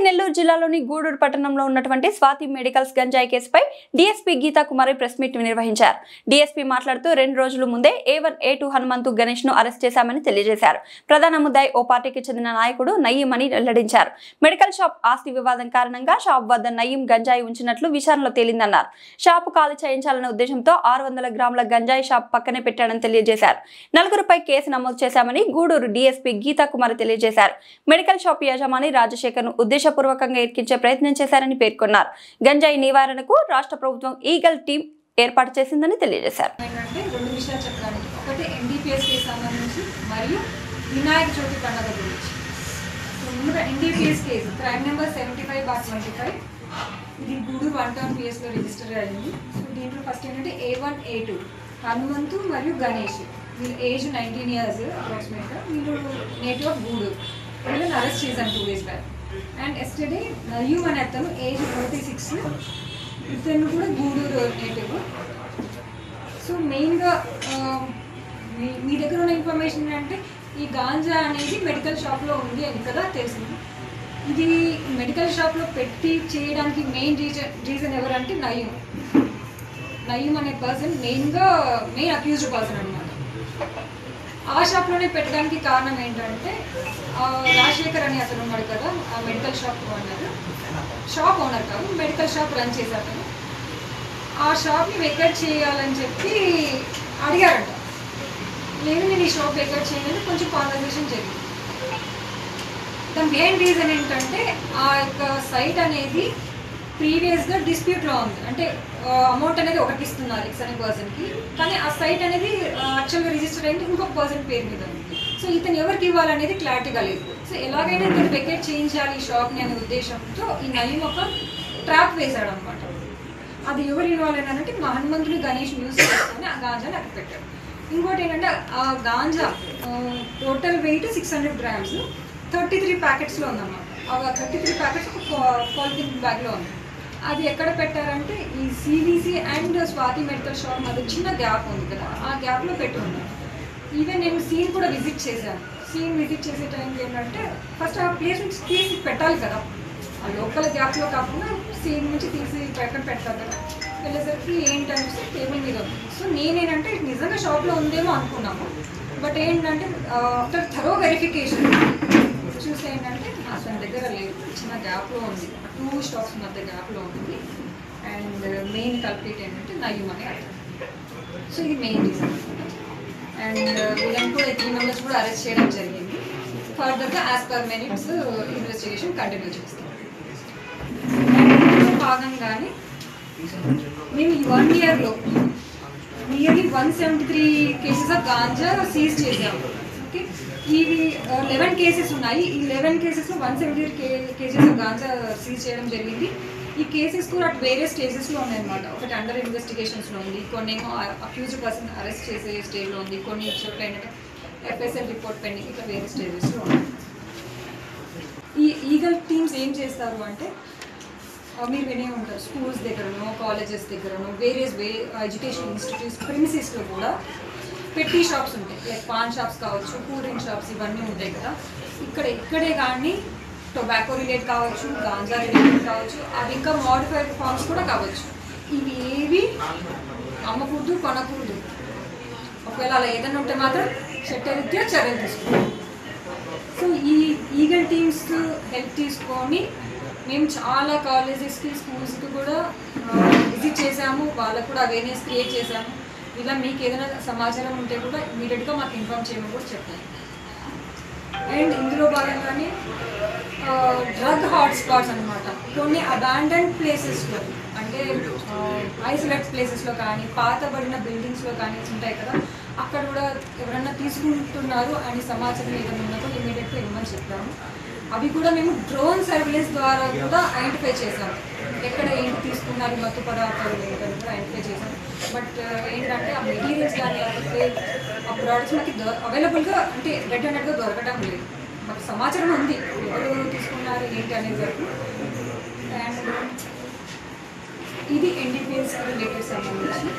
నెల్లూరు జిల్లాలోని గూడూరు పట్టణంలో ఉన్నటువంటి స్వాతి మెడికల్స్ గంజాయి కేసుపై డీఎస్పీ గీతా కుమారి ప్రెస్ మీట్ నిర్వహించారు. డీఎస్పీ మాట్లాడుతూ 2 రోజుల ముందే A1, A2 హనుమంతు గణేష్ ను అరెస్ట్ చేశామని తెలియజేశారు. ప్రధాన ముద్దాయి ఓ పార్టీకి చెందిన నాయకుడు నయీం అని వెల్లడించారు. మెడికల్ షాప్ ఆస్తి వివాదం కారణంగా షాప్ వద్ద నయీం గంజాయి ఉంచినట్లు విచారణలో తేలిందన్నారు. షాపు ఖాళీ చేయించాలనే ఉద్దేశంతో 600 గ్రాముల గంజాయి షాప్ పక్కనే పెట్టాడని తెలియజేశారు. 4గురిపై కేసు నమోదు చేశామని గూడూరు డీఎస్పీ గీతా కుమారి తెలియజేశారు. మెడికల్ షాప్ యజమాని రాజశేఖర్ ను ఉద్దేశపూర్వకంగా ఇరికించే ప్రయత్నం చేశారని పేర్కొన్నారు. గంజాయి నివారణకు రాష్ట్ర ప్రభుత్వం ఈగల్ టీం ఏర్పాటు చేసిందని తెలియజేశారు. రెండు విషయాలు చెప్పడానికి, ఒకటి NDPS కి సంబంధించి మరియు వినాయక చవితి పండుగ గురించి. ముందుగా NDPS కేసు క్రైమ్ నెంబర్ 75/25 ఇది గూడూరు 1 టౌన్ PS లో రిజిస్టర్ అయ్యింది. సో దీంట్లో ఫస్ట్ ఏంటంటే A1, A2 హనుమంతు మరియు గణేష్, వీళ్ళు ఏజ్ 19 years అప్రాక్సిమేట్గా, వీళ్ళు నేటివ్ ఆఫ్ గూడూరు. వీళ్ళని అరెస్ట్ చేశాను 2 days back. And yesterday Naeem అనే అతను ఏజ్ 36, ఇతను కూడా గూడూరు నేటివ్. సో మెయిన్గా మీ దగ్గర ఉన్న ఇన్ఫర్మేషన్ ఏంటంటే ఈ గాంజా అనేది మెడికల్ షాప్లో ఉంది అని కదా తెలిసింది. ఇది మెడికల్ షాప్లో పెట్టి చేయడానికి మెయిన్ రీజన్ ఎవరంటే నయీం అనే పర్సన్ మెయిన్ అక్యూజ్డ్ పర్సన్ అనమాట. ఆ షాప్లోనే పెట్టడానికి కారణం ఏంటంటే రాజశేఖర్ అని అతను ఉన్నాడు కదా, ఆ మెడికల్ షాప్ ఓనర్ కాదు, మెడికల్ షాప్ రన్ చేసే అతను. ఆ షాప్ని వెకేట్ చేయాలని చెప్పి అడిగారంట. లేదు, నేను ఈ షాప్ వెకేట్ చేయాలని కొంచెం కాన్వర్సేషన్ జరిగింది. దాని మెయిన్ రీజన్ ఏంటంటే ఆ యొక్క సైట్ అనేది ప్రీవియస్గా డిస్ప్యూట్లో ఉంది. అంటే అమౌంట్ అనేది ఒకటి ఇస్తున్నారు X అనే పర్సన్కి, కానీ ఆ సైట్ అనేది యాక్చువల్గా రిజిస్టర్ అయింది ఇంకొక పర్సన్ పేరు మీద ఉంది. సో ఇతను ఎవరికి ఇవ్వాలనేది క్లారిటీగా లేదు. సో ఎలాగైనా ఇతను వెకేట్ చేయించాలి ఈ షాప్ని అనే ఉద్దేశంతో ఈ నయీం ఒక ట్రాప్ వేశాడు అనమాట. అది ఎవరు ఇన్వాల్వ్ అయినారంటే మా హనుమంతుని గణేష్ యూజ్ చేసుకొని ఆ గాంజాని అక్కడ పెట్టాడు. ఇంకోటి ఏంటంటే ఆ గాంజా టోటల్ వెయిట్ 600 grams 33 ప్యాకెట్స్లో ఉందన్నమాట. ఆ 33 ప్యాకెట్స్ ఒక పాలిథిన్ బ్యాగ్లో ఉంది. అది ఎక్కడ పెట్టారంటే ఈ CVC and Swathi medical shop మధ్య చిన్న గ్యాప్ ఉంది కదా, ఆ గ్యాప్లో పెట్టి ఉన్నారు. ఈవెన్ నేను సీన్ కూడా విజిట్ చేశాను. సీన్ విజిట్ చేసే టైంకి ఏంటంటే ఫస్ట్ ఆ ప్లేస్ నుంచి తీసి పెట్టాలి కదా, ఆ లోకల్ గ్యాప్లో కాకుండా సీన్ నుంచి తీసి పక్కన పెడతారు కదా. వెళ్ళేసరికి ఏంటంటే టేబుల్ మీద ఉంది. సో నేనేంటంటే నిజంగా షాప్లో ఉందేమో అనుకున్నాము. బట్ ఏంటంటే ఆఫ్టర్ థరో వెరిఫికేషన్ చూస్తే ఏంటంటే అతని దగ్గర లేదు, చిన్న గ్యాప్లో ఉంది, 2 స్టాక్స్ మధ్య గ్యాప్లో ఉంది. అండ్ మెయిన్ కల్ప్రిట్ ఏంటంటే నయీం అనే అతను. సో ఇది మెయిన్ రీజన్. అండ్ వీళ్ళని కూడా 3 members కూడా అరెస్ట్ చేయడం జరిగింది. ఫర్దర్గా as per merits investigation continue చేస్తాం. అండ్ భాగంగానే మేము ఈ 1 yearలో nearly 173 cases of ganja seize చేసాము. ఓకే, ఇవి 11 cases ఉన్నాయి. ఈ 11 casesలో 173 cases ఆఫ్ గాంజా సీజ్ చేయడం జరిగింది. ఈ కేసెస్ కూడా అటు వేరే స్టేజెస్లో ఉన్నాయన్నమాట. ఒకటి అండర్ ఇన్వెస్టిగేషన్స్లో ఉంది, కొన్ని ఏమో అక్యూజ్డ్ పర్సన్ అరెస్ట్ చేసే స్టేజ్లో ఉంది, కొన్ని చోట్ల ఏంటంటే FSL రిపోర్ట్ పెండింగ్, ఇట్లా వేరే స్టేజెస్లో ఉన్నాయి. ఈ ఈగల్ టీమ్స్ ఏం చేస్తారు అంటే మీరు వినే ఉంటారు, స్కూల్స్ దగ్గరనో కాలేజెస్ దగ్గరనో వేరియస్ ఎడ్యుకేషన్ ఇన్స్టిట్యూట్స్ ప్రిమిసెస్లో కూడా పెట్టి షాప్స్ ఉంటాయి. లైక్ పాన్ షాప్స్ కావచ్చు, కూల్ డ్రింక్ షాప్స్, ఇవన్నీ ఉంటాయి కదా. ఇక్కడే కానీ టొబాకో రిలేట్ కావచ్చు, గాంజా రిలేటెడ్ కావచ్చు, అవి ఇంకా మోడిఫైడ్ ఫార్మ్స్ కూడా కావచ్చు. ఇవి ఏవి అమ్మకూడదు, కొనకూడదు. ఒకవేళ అలా ఏదైనా ఉంటే మాత్రం చట్టరీత్యా చర్యలు తీసుకుంటాం. సో ఈ ఈగల్ టీమ్స్ హెల్ప్ తీసుకొని మేము చాలా కాలేజెస్కి, స్కూల్స్కి కూడా విజిట్ చేసాము. వాళ్ళకు కూడా అవేర్నెస్ క్రియేట్ చేసాము. ఇలా మీకు ఏదైనా సమాచారం ఉంటే కూడా ఇమీడియట్గా మాకు ఇన్ఫార్మ్ చేయమని కూడా చెప్పాను. అండ్ ఇందులో భాగంగానే డ్రగ్ హాట్స్పాట్స్ అనమాట, కొన్ని అబాండన్డ్ ప్లేసెస్లో, అంటే ఐసోలేట్ ప్లేసెస్లో కానీ పాతబడిన బిల్డింగ్స్లో కానీ ఉంటాయి కదా, అక్కడ కూడా ఎవరైనా తీసుకుంటున్నారు అని సమాచారం ఏదైనా ఉన్నప్పుడు ఇమీడియట్గా ఇవ్వమని చెప్పాము. అవి కూడా మేము డ్రోన్ సర్వేలెన్స్ ద్వారా కూడా ఐడెంటిఫై చేసాము. ఎక్కడ ఏంటి తీసుకున్నారు, మత్తు పదార్థాలు లేదని కూడా ఐడెంటిఫై చేసాము. బట్ ఏంటంటే ఆ మెటీరియల్స్ కానీ లేకపోతే ఆ ప్రోడక్ట్స్ మనకి అవైలబుల్గా అంటే రెడ్ హ్యాండెడ్గా దొరకడం లేదు. మాకు సమాచారం ఉంది ఎవరు తీసుకున్నారు ఏంటి అనేది వరకు. అండ్ ఇది NDPS రిలేటెడ్ సంబంధించి